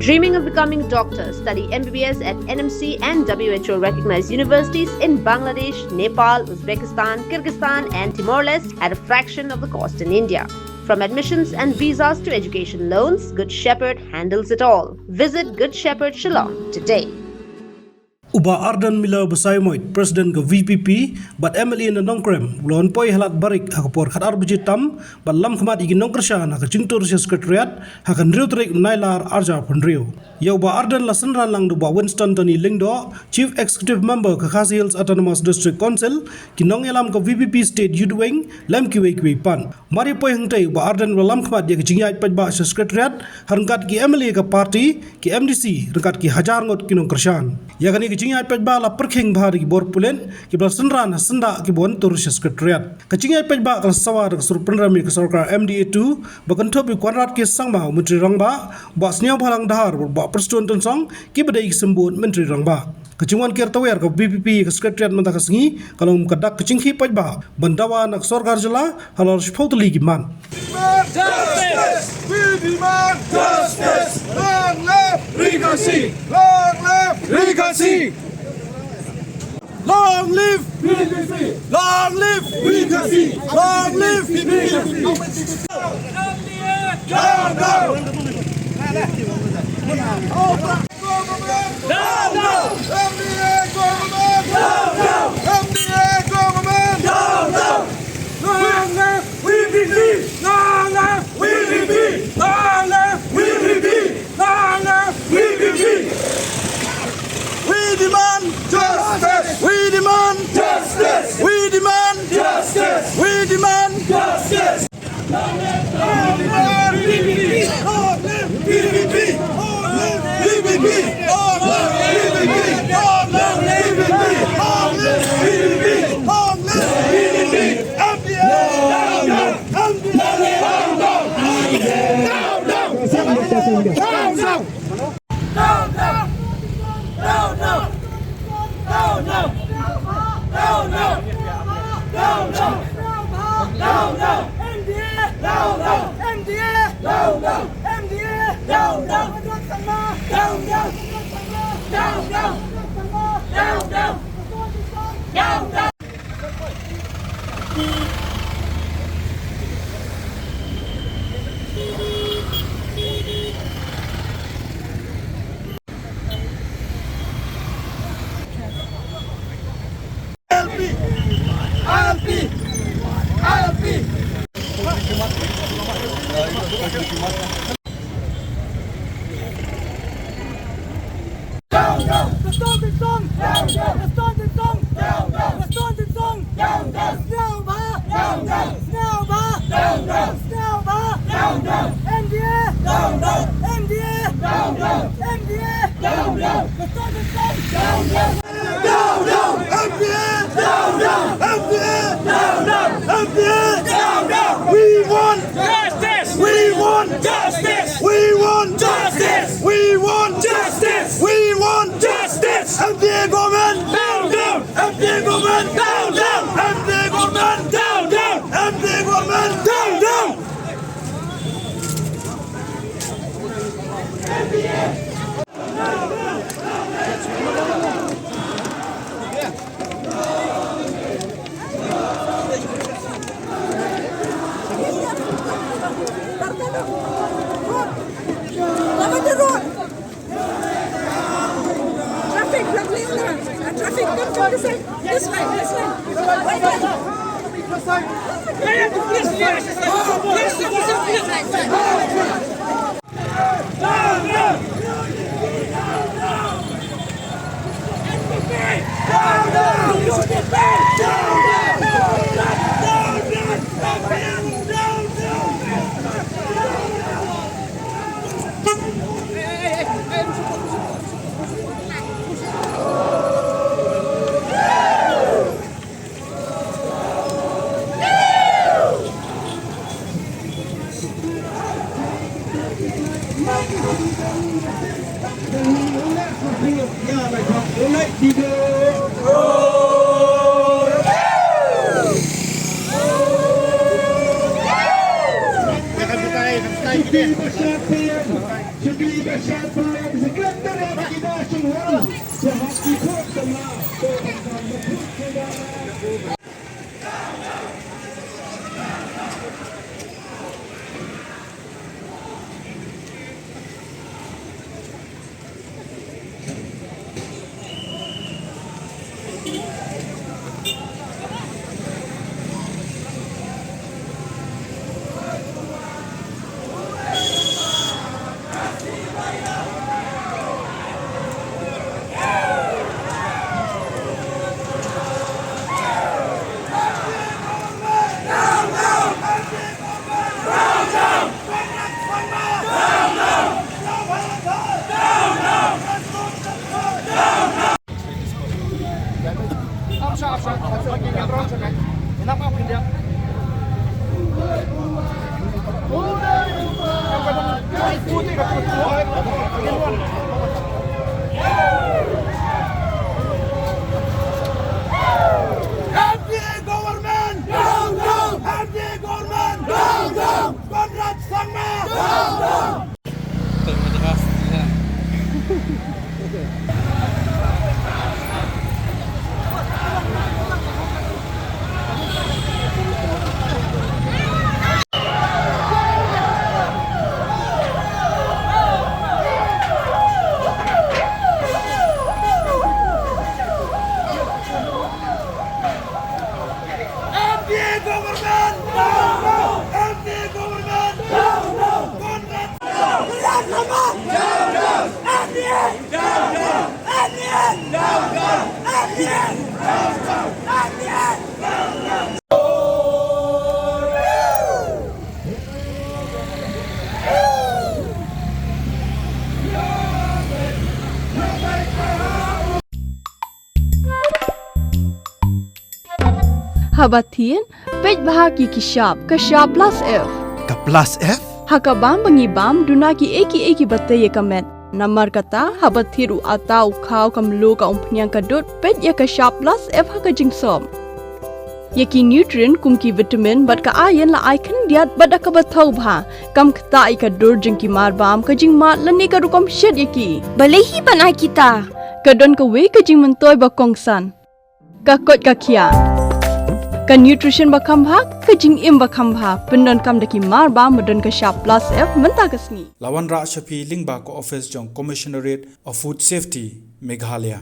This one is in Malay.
Dreaming of becoming doctors, study MBBS at NMC and WHO recognized universities in Bangladesh, Nepal, Uzbekistan, Kyrgyzstan and Timor-Leste at a fraction of the cost in India. From admissions and visas to education loans, Good Shepherd handles it all. Visit Good Shepherd Shillong today. Uba Ardan Mila Basaimoit, President of VPP, but Emily in the Nongkrem, Lon Poi Halat Barik, Hakapor Kadar Bujitam, but Lam Khamat Igi Nongkrshan, Hakachuntur Secretariat, Hakan Rutrik Nailar Arja Pandrio. Yoba Ardan La Synran Lang Duba Winston Tony Lingdo, Chief Executive Member Kakasi Hills Autonomous District Council, Kinong Elam Ko VPP State Youth Wing, Lam Kiwe Pan. Mari Poi Hungte, Uba Ardan Lam Khamat Yakijingai Pajba Secretariat, Harankat Ki Emily Ka Party, Ki MDC, Rankat Ki Hajar Ngot Kinongkrshan. Yakani Kachingai Pajba la perking bahari ki bor Pulit ki bor Synran senda ki bon tur Secretariat. Kachingai Pajba kal sawar surprendrami ki sarkar MDA2 bakanthop bi kwanrat ki sangba menteri rangba ba sniaw bhalang dahar ba perstuan tonsong ki badai ki sembut menteri rangba. Kacingwan kertawer ka VPP ki Secretariat manta kasngi kalong kadak kacingki Pajba bandawa nak sarkar jala halor shpautli ki man. Justice! We demand justice! Long live Regency! Long live Regency! Long live Regency! Long live Regency! Long live Regency! Down, down! Down, down! MDA government! Down, down! MDA government! Down, down! Long live VPP! Long live VPP! Long live VPP! Long live VPP! We demand justice! We demand justice! We demand justice! We demand justice! Long live VPP! Long live VPP! Long live VPP! Long live VPP! Long live VPP! Long live VPP! Long live VPP! MDA! Down, down! MDA! Down, down! Down, down! Down, down! Down, down! Down, down! Down, down! Down, down! Down, down! Down, down! Down, down! MDA! Down, down! MDA! Down, down! MDA! Down, down! Down, down! Down, down! Down, down! Down, down! Down, down! The storming song! Down, down! The storming song! Down, down! The storming song! Down, down! Snell bar! Down, down! Snell bar! Down, down! Snell bar! Down, down! MDA! Down, down! MDA! Down, down! MDA! Down, down! The storming song! Down, down! Down, down! MDA! Down, down! MDA! Down, down! MDA! Down, down! We want justice! We want justice! We want justice! We want justice! We want justice! MDA government! Down, down! MDA government! Down, down! MDA government! Down, down! MDA government! Down, down! MDA! Traffic, come this way. This way, this way. Seketika siapa yang Sekretariat kita Synran sehati kuat semua. Habatin, pej bahagi kishab plus F. Ka plus F? Hakabam bangibam dunaki eki bataya kamet. Namar kata habathiru atau khau kamlu ka umpnyang kadut pej ya kishab plus F haka jingsom. Yaki nutrient kumki vitamin bat ka ayan la icon diat bat ka bathau bha kam kta ai ka dur jingki mar bam ka jing mat lani ka rukom shed yaki. Balehi banai kita. Kadon ka we ka jing mentoy ba kongsan. Ka kot ka kia. Ka nutrition bakam bha ka jing im bakam bha pendon kam daki mar ba madon ka sharp plus F menta kasni Lawan Ra Shapi Lingba ko office jong Commissionerate of Food Safety Meghalaya.